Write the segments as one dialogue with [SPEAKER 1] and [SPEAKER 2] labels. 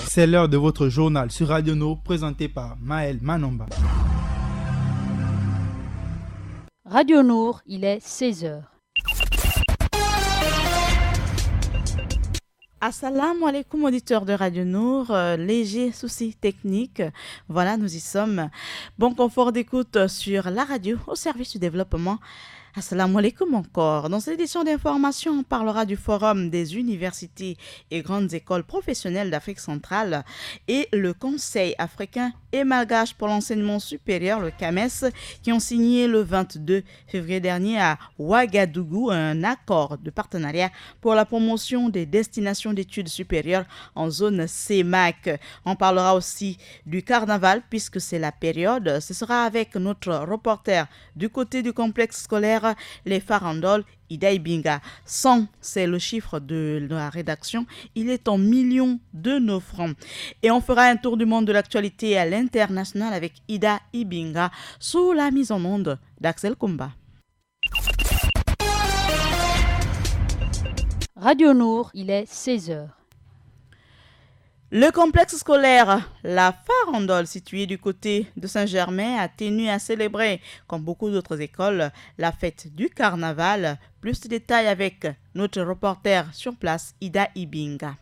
[SPEAKER 1] C'est l'heure de votre journal sur Radio Nord présenté par Maël Manomba.
[SPEAKER 2] Radio Nord, il est 16h.
[SPEAKER 3] Assalamu alaikum auditeurs de Radio Nour, léger souci technique, voilà nous y sommes. Bon confort d'écoute sur la radio au service du développement. Assalamu alaikum encore. Dans cette édition d'information, on parlera du Forum des universités et grandes écoles professionnelles d'Afrique centrale et le Conseil africain et malgache pour l'enseignement supérieur, le CAMES, qui ont signé le 22 février dernier à Ouagadougou un accord de partenariat pour la promotion des destinations d'études supérieures en zone CEMAC. On parlera aussi du carnaval puisque c'est la période. Ce sera avec notre reporter du côté du complexe scolaire les farandoles, Ida Ibinga. 100, c'est le chiffre de la rédaction. Il est en millions de nos francs. Et on fera un tour du monde de l'actualité à l'international avec Ida Ibinga sous la mise en onde d'Axel Kumba.
[SPEAKER 2] Radio Nour, il est 16h.
[SPEAKER 3] Le complexe scolaire La Farandole, situé du côté de Saint-Germain, a tenu à célébrer, comme beaucoup d'autres écoles, la fête du carnaval. Plus de détails avec notre reporter sur place, Ida Ibinga.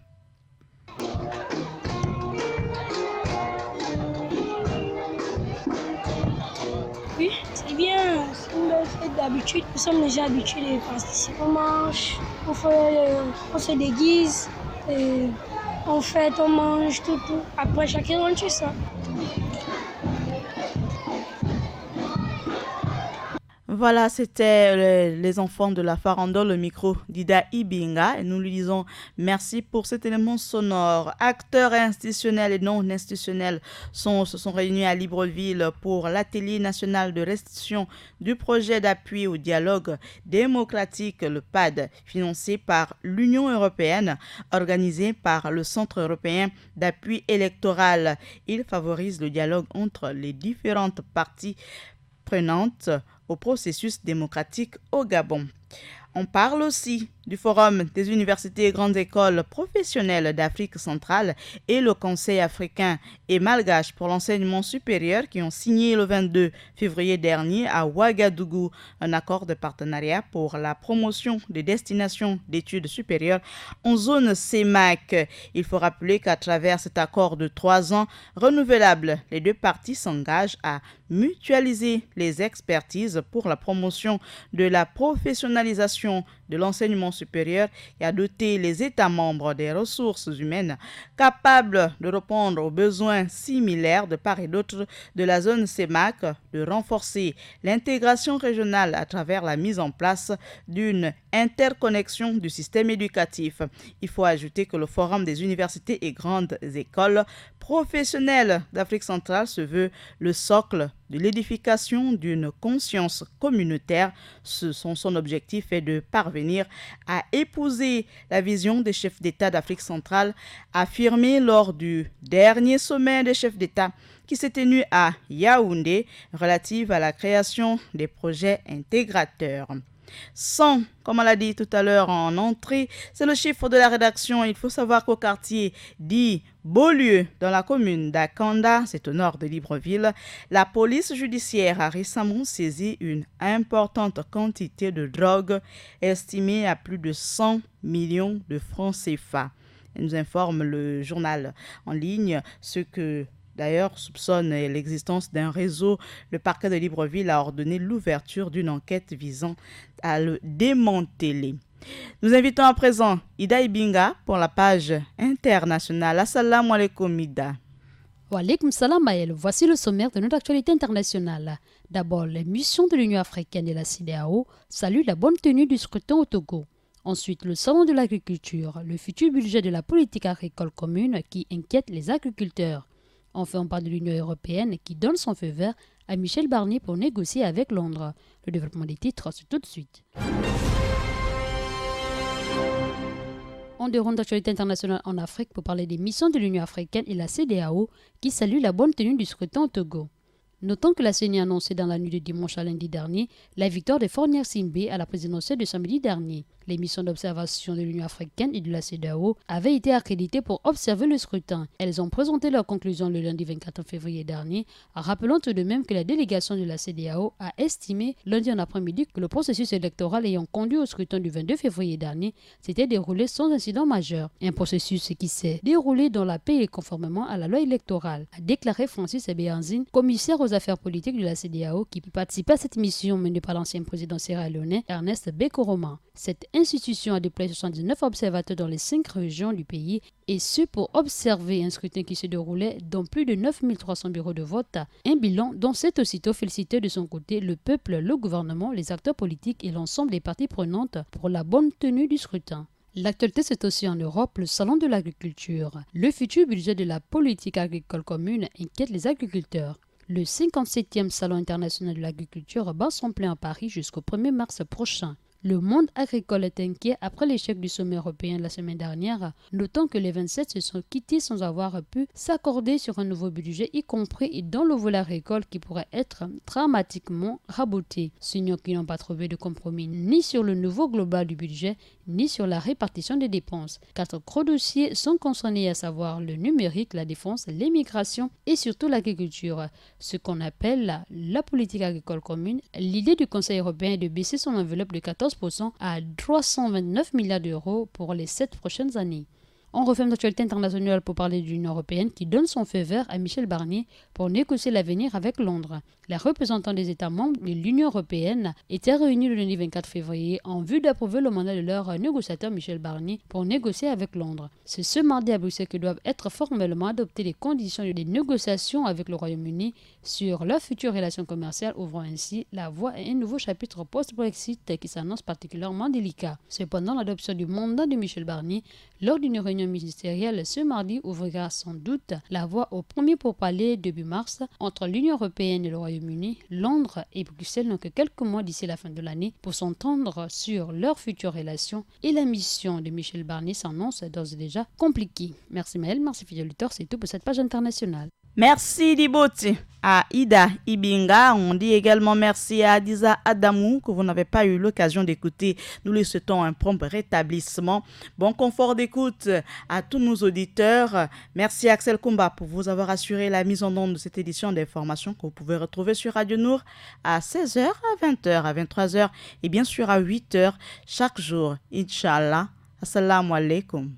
[SPEAKER 4] Oui, c'est bien, c'est une belle fête d'habitude. Nous sommes déjà habitués de participer. On mange, on se déguise. On fête, on mange, tout. Après, chacun rentre chez ça.
[SPEAKER 3] Voilà, c'était les enfants de la farandole, le micro d'Ida Ibinga. Et nous lui disons merci pour cet élément sonore. Acteurs institutionnels et non institutionnels se sont réunis à Libreville pour l'atelier national de restitution du projet d'appui au dialogue démocratique, le PAD, financé par l'Union européenne, organisé par le Centre européen d'appui électoral. Il favorise le dialogue entre les différentes parties prenantes au processus démocratique au Gabon. On parle aussi du Forum des universités et grandes écoles professionnelles d'Afrique centrale et le Conseil africain et malgache pour l'enseignement supérieur qui ont signé le 22 février dernier à Ouagadougou un accord de partenariat pour la promotion des destinations d'études supérieures en zone CEMAC. Il faut rappeler qu'à travers cet accord de 3 ans renouvelable, les deux parties s'engagent à mutualiser les expertises pour la promotion de la professionnalisation de l'enseignement supérieur et à doter les États membres des ressources humaines capables de répondre aux besoins similaires de part et d'autre de la zone CEMAC, de renforcer l'intégration régionale à travers la mise en place d'une interconnexion du système éducatif. Il faut ajouter que le Forum des universités et grandes écoles professionnelles d'Afrique centrale se veut le socle de l'édification d'une conscience communautaire. Son objectif est de parvenir à épouser la vision des chefs d'État d'Afrique centrale affirmée lors du dernier sommet des chefs d'État qui s'est tenu à Yaoundé relative à la création des projets intégrateurs. 100, comme on l'a dit tout à l'heure en entrée, c'est le chiffre de la rédaction. Il faut savoir qu'au quartier dit Beaulieu, dans la commune d'Akanda, c'est au nord de Libreville, la police judiciaire a récemment saisi une importante quantité de drogue estimée à plus de 100 millions de francs CFA. Elle nous informe le journal en ligne, ce que d'ailleurs soupçonne l'existence d'un réseau. Le parquet de Libreville a ordonné l'ouverture d'une enquête visant à le démanteler. Nous invitons à présent Ida Ibinga pour la page internationale. Assalamu alaikum Ida.
[SPEAKER 2] Wa alaikum salam Maël. Voici le sommaire de notre actualité internationale. D'abord, les missions de l'Union africaine et la CEDEAO saluent la bonne tenue du scrutin au Togo. Ensuite, le salon de l'agriculture, le futur budget de la politique agricole commune qui inquiète les agriculteurs. Enfin, on parle de l'Union européenne qui donne son feu vert à Michel Barnier pour négocier avec Londres. Le développement des titres, c'est tout de suite. On déroule d'actualité internationale en Afrique pour parler des missions de l'Union africaine et la CEDEAO qui saluent la bonne tenue du scrutin au Togo. Notons que la CENI a annoncé dans la nuit de dimanche à lundi dernier la victoire de Fornier Simbe à la présidentielle de samedi dernier. Les missions d'observation de l'Union africaine et de la CEDEAO avaient été accréditées pour observer le scrutin. Elles ont présenté leurs conclusions le lundi 24 février dernier, rappelant tout de même que la délégation de la CEDEAO a estimé lundi en après-midi que le processus électoral ayant conduit au scrutin du 22 février dernier s'était déroulé sans incident majeur. Un processus qui s'est déroulé dans la paix et conformément à la loi électorale, a déclaré Francis Ebeanzine, commissaire aux affaires politiques de la CEDEAO, qui participait à cette mission menée par l'ancien président sierra-léonais Ernest Bai Koroma. Cette institution a déployé 79 observateurs dans les 5 régions du pays, et ce pour observer un scrutin qui se déroulait dans plus de 9300 bureaux de vote, un bilan dont s'est aussitôt félicité de son côté le peuple, le gouvernement, les acteurs politiques et l'ensemble des parties prenantes pour la bonne tenue du scrutin. L'actualité, c'est aussi en Europe le salon de l'agriculture. Le futur budget de la politique agricole commune inquiète les agriculteurs. Le 57e salon international de l'agriculture bat son plein à Paris jusqu'au 1er mars prochain. Le monde agricole est inquiet après l'échec du sommet européen la semaine dernière, notant que les 27 se sont quittés sans avoir pu s'accorder sur un nouveau budget, y compris dans le volet agricole qui pourrait être dramatiquement raboté. Signant qu'ils n'ont pas trouvé de compromis ni sur le niveau global du budget, ni sur la répartition des dépenses. 4 gros dossiers sont concernés, à savoir le numérique, la défense, l'immigration et surtout l'agriculture. Ce qu'on appelle la politique agricole commune. L'idée du Conseil européen est de baisser son enveloppe de 14% à 329 milliards d'euros pour les 7 prochaines années. On referme l'actualité internationale pour parler de l'Union européenne qui donne son feu vert à Michel Barnier pour négocier l'avenir avec Londres. Les représentants des États membres de l'Union européenne étaient réunis le lundi 24 février en vue d'approuver le mandat de leur négociateur Michel Barnier pour négocier avec Londres. C'est ce mardi à Bruxelles que doivent être formellement adoptées les conditions des négociations avec le Royaume-Uni sur leurs futures relations commerciales, ouvrant ainsi la voie à un nouveau chapitre post-Brexit qui s'annonce particulièrement délicat. Cependant, l'adoption du mandat de Michel Barnier lors d'une réunion ministérielle ce mardi ouvrira sans doute la voie au premier pourparlers début mars entre l'Union européenne et le Royaume-Uni. Londres et Bruxelles n'ont que quelques mois d'ici la fin de l'année pour s'entendre sur leurs futures relations et la mission de Michel Barnier s'annonce d'ores et déjà compliquée. Merci Maël, merci fidèle auditeur, c'est tout pour cette page internationale.
[SPEAKER 3] Merci Diboti à Ida Ibinga. On dit également merci à Adiza Adamou que vous n'avez pas eu l'occasion d'écouter. Nous lui souhaitons un prompt rétablissement. Bon confort d'écoute à tous nos auditeurs. Merci Axel Kumba pour vous avoir assuré la mise en onde de cette édition d'information que vous pouvez retrouver sur Radio Nour à 16h, à 20h, à 23h et bien sûr à 8h chaque jour. Inch'Allah. Assalamu alaikum.